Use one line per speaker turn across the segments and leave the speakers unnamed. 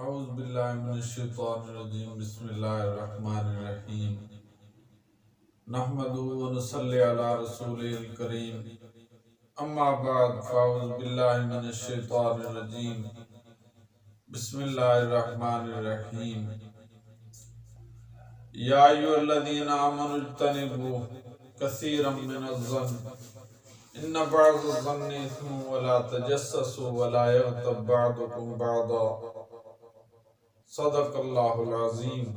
اعوذ باللہ من الشیطان الرجیم بسم اللہ الرحمن الرحیم نحمدہ و نصلی علی رسول الکریم اما بعد فاعوذ باللہ من الشیطان الرجیم بسم اللہ الرحمن الرحیم یا ایھا الذین آمنوا اجتنبوا کثیرا من الظن ان بعض الظن اثم ولا تجسسوا ولا یغتب بعضکم بعضا صدق اللہ العظیم۔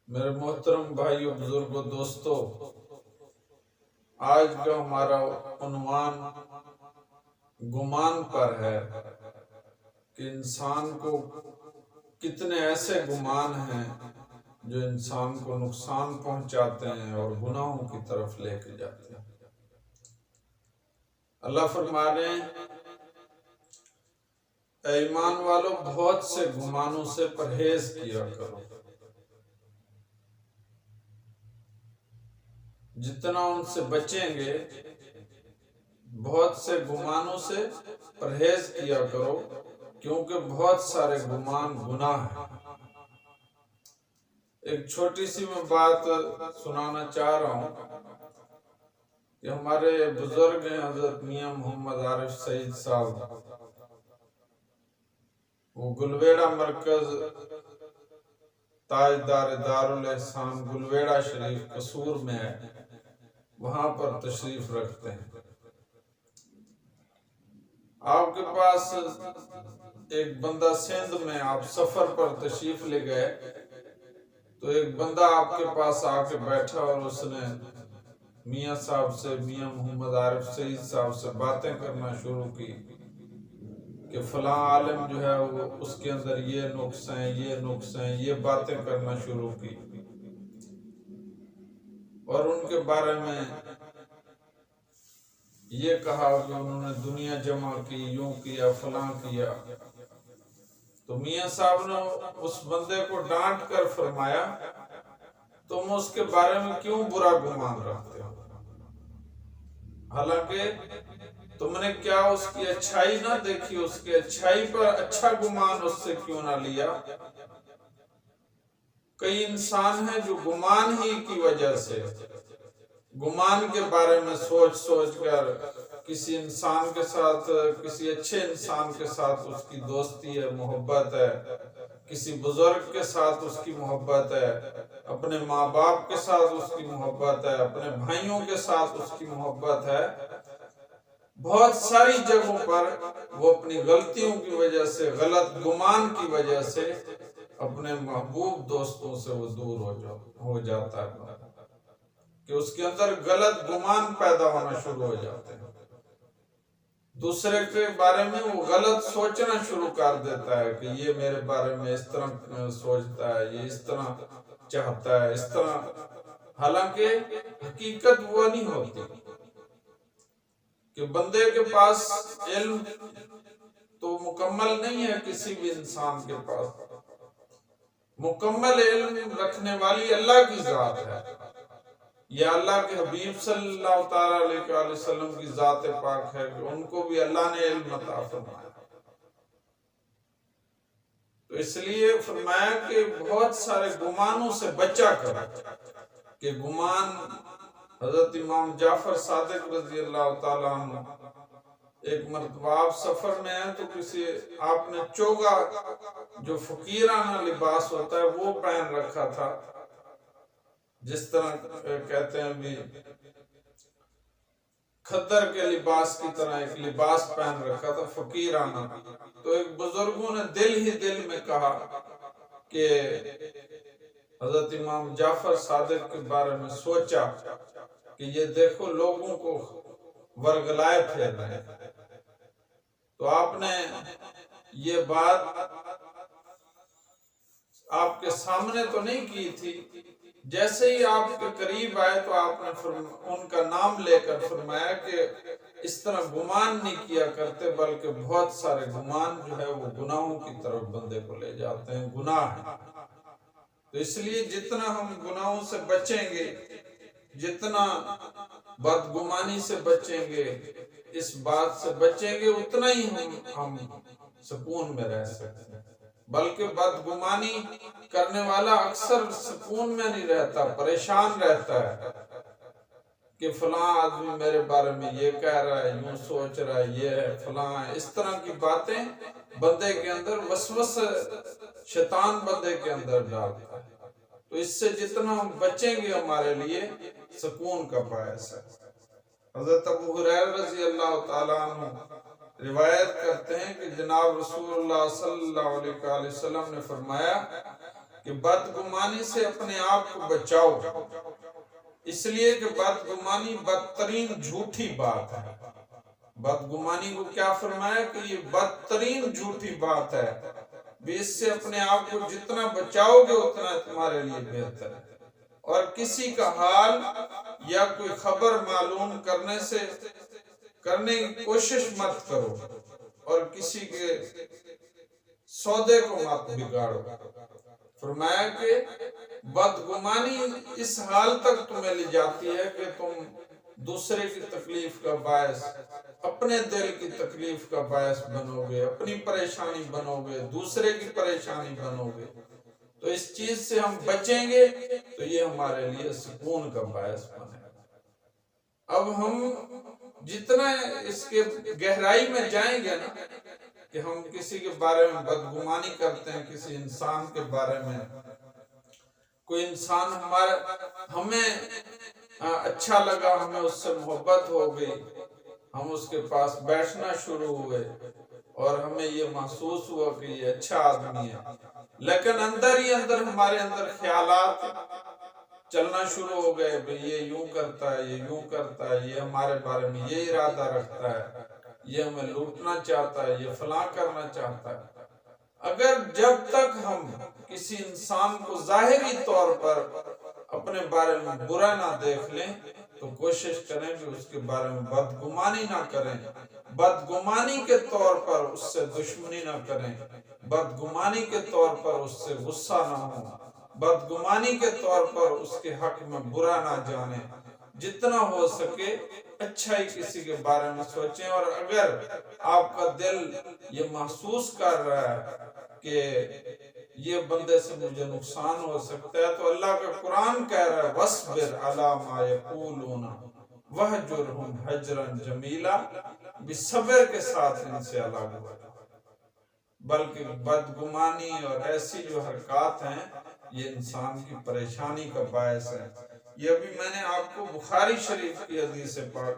میرے محترم بھائیو، بزرگوں، دوستو، آج کا ہمارا عنوان گمان پر ہے کہ انسان کو کتنے ایسے گمان ہیں جو انسان کو نقصان پہنچاتے ہیں اور گناہوں کی طرف لے کے جاتے ہیں۔ اللہ فرما رہے ہیں، اے ایمان والو، بہت سے گمانوں سے پرہیز کیا کرو، جتنا ان سے بچیں گے، بہت سے گمانوں سے پرہیز کیا کرو، کیونکہ بہت سارے گمان گناہ ہیں۔ ایک چھوٹی سی میں بات سنانا چاہ رہا ہوں کہ ہمارے بزرگ ہیں حضرت میاں محمد عارف سعید صاحب، وہ گلویڑا مرکز تاجدار دارالاحسان گلویڑا شریف قصور میں ہے، وہاں پر تشریف رکھتے ہیں۔ آپ کے پاس ایک بندہ سندھ میں، آپ سفر پر تشریف لے گئے تو ایک بندہ آپ کے پاس آ کے بیٹھا اور اس نے میاں صاحب سے، میاں محمد عارف سعید صاحب سے باتیں کرنا شروع کی کہ فلاں عالم جو ہے وہ اس کے اندر یہ نقص ہیں، یہ نقص ہیں، یہ باتیں کرنا شروع کی، اور ان کے بارے میں یہ کہا کہ انہوں نے دنیا جمع کی، یوں کیا، فلاں کیا۔ تو میاں صاحب نے اس بندے کو ڈانٹ کر فرمایا، تم اس کے بارے میں کیوں برا گمان رکھتے ہو؟ حالانکہ تم نے کیا اس کی اچھائی نہ دیکھی، اس کی اچھائی پر اچھا گمان اس سے کیوں نہ لیا؟ کئی انسان ہیں جو گمان ہی کی وجہ سے، گمان کے بارے میں سوچ سوچ کر کسی انسان کے ساتھ، کسی اچھے انسان کے ساتھ اس کی دوستی ہے، محبت ہے، کسی بزرگ کے ساتھ اس کی محبت ہے، اپنے ماں باپ کے ساتھ اس کی محبت ہے، اپنے بھائیوں کے ساتھ اس کی محبت ہے، بہت ساری جگہوں پر وہ اپنی غلطیوں کی وجہ سے، غلط گمان کی وجہ سے اپنے محبوب دوستوں سے وہ دور ہو جاتا ہے، کہ اس کے اندر غلط گمان پیدا ہونا شروع ہو جاتے ہیں، دوسرے کے بارے میں وہ غلط سوچنا شروع کر دیتا ہے کہ یہ میرے بارے میں اس طرح سوچتا ہے، یہ اس طرح چاہتا ہے، اس طرح، حالانکہ حقیقت وہ نہیں ہوتی کہ بندے کے پاس علم تو مکمل نہیں ہے، کسی بھی انسان کے پاس مکمل علم رکھنے والی اللہ کی ذات ہے، یا اللہ کے حبیب صلی اللہ تعالیٰ علیہ وآلہ وسلم کی ذات پاک ہے کہ ان کو بھی اللہ نے علم عطا فرمایا۔ تو اس لیے فرمایا کہ بہت سارے گمانوں سے بچا کرو، کہ گمان، حضرت امام جعفر صادق رضی اللہ تعالیٰ عنہ، ایک مرتبہ آپ سفر میں ہیں تو کسی آپ نے چوگا، جو فقیرانہ لباس ہوتا ہے، وہ پہن رکھا تھا، جس طرح کہتے ہیں بھی کھدر کے لباس کی طرح ایک لباس پہن رکھا تھا فقیرانہ۔ تو ایک بزرگوں نے دل ہی دل میں کہا کہ حضرت امام جعفر صادق کے بارے میں سوچا کہ یہ دیکھو لوگوں کو ورگلائے پھیر رہے ہیں۔ تو آپ نے یہ بات آپ کے سامنے تو نہیں کی تھی، جیسے ہی آپ کے قریب آئے تو آپ نے ان کا نام لے کر فرمایا کہ اس طرح گمان نہیں کیا کرتے، بلکہ بہت سارے گمان جو ہے وہ گناہوں کی طرف بندے کو لے جاتے ہیں، گناہ ہیں۔ تو اس لیے جتنا ہم گناہوں سے بچیں گے، جتنا بدگمانی سے بچیں گے، اس بات سے بچیں گے، اتنا ہی ہم سکون میں رہ سکتے ہیں، بلکہ بدگمانی کرنے والا اکثر سکون میں نہیں رہتا، پریشان رہتا ہے کہ فلاں آدمی میرے بارے میں یہ کہہ رہا ہے، یوں سوچ رہا ہے، یہ ہے فلاں ہے۔ اس طرح کی باتیں بندے کے اندر وسوسہ شیطان بندے کے اندر ڈالتا ہے، تو اس سے جتنا ہم بچیں گے ہمارے لیے سکون کا باعث ہے۔ حضرت ابو ہریرہ رضی اللہ تعالیٰ عنہ روایت کرتے ہیں کہ جناب رسول اللہ صلی اللہ علیہ وآلہ وسلم نے فرمایا کہ بدگمانی سے اپنے آپ کو بچاؤ، اس لیے کہ بدگمانی بدترین جھوٹی بات ہے۔ بدگمانی کو کیا فرمایا کہ یہ بدترین جھوٹی بات ہے، اس سے اپنے آپ کو جتنا بچاؤ گے اتنا تمہارے لیے بہتر ہے۔ اور کسی کا حال یا کوئی خبر معلوم کرنے کی کوشش مت کرو، اور کسی کے سودے کو مت بگاڑو۔ فرمایا کہ بدگمانی اس حال تک تمہیں لے جاتی ہے کہ تم دوسرے کی تکلیف کا باعث، اپنے دل کی تکلیف کا باعث بنو گے، اپنی پریشانی بنو گے، دوسرے کی پریشانی بنو گے۔ تو اس چیز سے ہم بچیں گے تو یہ ہمارے لیے سکون کا باعث بنے گا۔ اب ہم جتنا اس کے گہرائی میں جائیں گے نا کہ ہم کسی کے بارے میں بدگمانی کرتے ہیں، کسی انسان کے بارے میں، کوئی انسان ہمیں اچھا لگا، ہمیں اس سے محبت ہو گئی، ہم اس کے پاس بیٹھنا شروع ہوئے اور ہمیں یہ محسوس ہوا کہ یہ اچھا آدمی ہے، لیکن اندر ہی اندر ہمارے اندر خیالات چلنا شروع ہو گئے، یہ یوں کرتا ہے، یہ یوں کرتا ہے، یہ ہمارے بارے میں یہ ارادہ رکھتا ہے، یہ ہمیں لوٹنا چاہتا ہے، یہ فلاں کرنا چاہتا ہے۔ اگر جب تک ہم کسی انسان کو ظاہری طور پر اپنے بارے میں برا نہ دیکھ لیں تو کوشش کریں کہ اس کے بارے میں بدگمانی نہ کریں، بدگمانی کے طور پر اس سے دشمنی نہ کریں، بدگمانی کے طور پر اس سے غصہ نہ ہو، بدگمانی کے طور پر اس کے حق میں برا نہ جانیں۔ جتنا ہو سکے اچھا ہی کسی کے بارے میں سوچیں، اور اگر آپ کا دل یہ محسوس کر رہا ہے کہ یہ بندے سے مجھے نقصان ہو سکتا ہے، تو اللہ کا قرآن کہہ رہا ہے وَاصْبِرْ عَلَىٰ مَا يَقُولُونَ وَاهْجُرْهُمْ هَجْرًا جَمِيلًا، بھی صبر کے ساتھ ان سے الگ ہو۔ بلکہ بدگمانی اور ایسی جو حرکات ہیں یہ انسان کی پریشانی کا باعث ہے۔ یہ ابھی میں نے آپ کو بخاری شریف کی حدیث پاک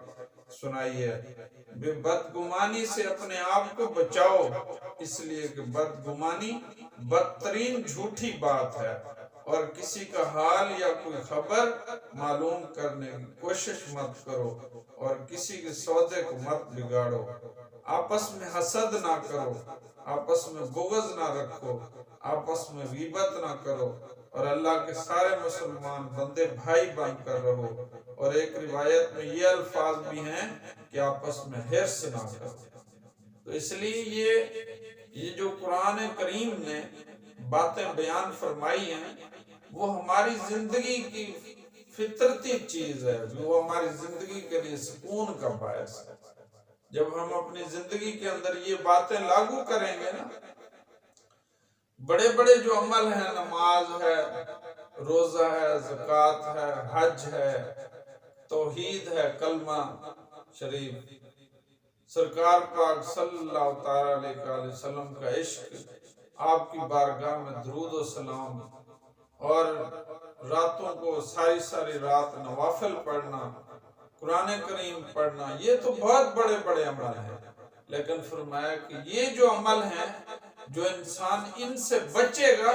سنائی ہے، بدگمانی سے اپنے آپ کو بچاؤ، اس لیے کہ بدگمانی بدترین جھوٹی بات ہے، اور کسی کا حال یا کوئی خبر معلوم کرنے کی کوشش مت کرو، اور کسی کے سودے کو مت بگاڑو، آپس میں حسد نہ کرو، آپس میں بغض نہ رکھو، آپس میں غیبت نہ کرو، اور اللہ کے سارے مسلمان بندے بھائی بن کر رہو۔ اور ایک روایت میں یہ الفاظ بھی ہیں کہ آپس میں حرص نہ کرو۔ تو اس لیے یہ جو قرآن کریم نے باتیں بیان فرمائی ہیں وہ ہماری زندگی کی فطرتی چیز ہے، وہ ہماری زندگی کے لیے سکون کا باعث ہے۔ جب ہم اپنی زندگی کے اندر یہ باتیں لاگو کریں گے نا، بڑے بڑے جو عمل ہیں، نماز ہے، روزہ ہے، زکوٰۃ ہے، حج ہے، توحید ہے، کلمہ شریف، سرکار پاک صلی اللہ تعالیٰ علیہ وآلہ وسلم کا عشق، آپ کی بارگاہ میں درود و سلام، اور راتوں کو ساری رات نوافل پڑھنا، قرآن کریم پڑھنا، یہ تو بہت بڑے بڑے عمل ہیں۔ لیکن فرمایا کہ یہ جو عمل ہیں، جو انسان ان سے بچے گا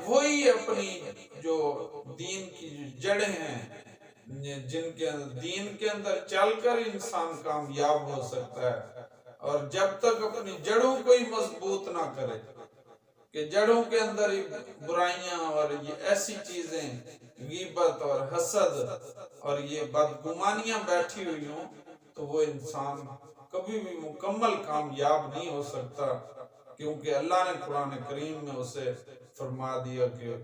وہی اپنی جو دین کی جڑیں ہیں، جن کے دین کے اندر چل کر انسان کامیاب ہو سکتا ہے۔ اور جب تک اپنی جڑوں کو ہی مضبوط نہ کرے کہ جڑوں کے اندر ہی برائیاں اور یہ ایسی چیزیں، غیبت اور حسد اور یہ بدگمانیاں بیٹھی ہوئی ہوں، تو وہ انسان کبھی بھی مکمل کامیاب نہیں ہو سکتا، کیونکہ اللہ نے قرآن کریم میں اسے فرما دیا کہ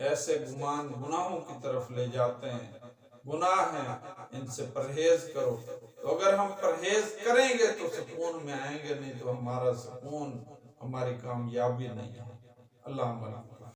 ایسے گمان گناہوں کی طرف لے جاتے ہیں، گناہ ہیں، ان سے پرہیز کرو۔ تو اگر ہم پرہیز کریں گے تو سکون میں آئیں گے، نہیں تو ہمارا سکون ہماری کامیابی نہیں ہے۔ اللہ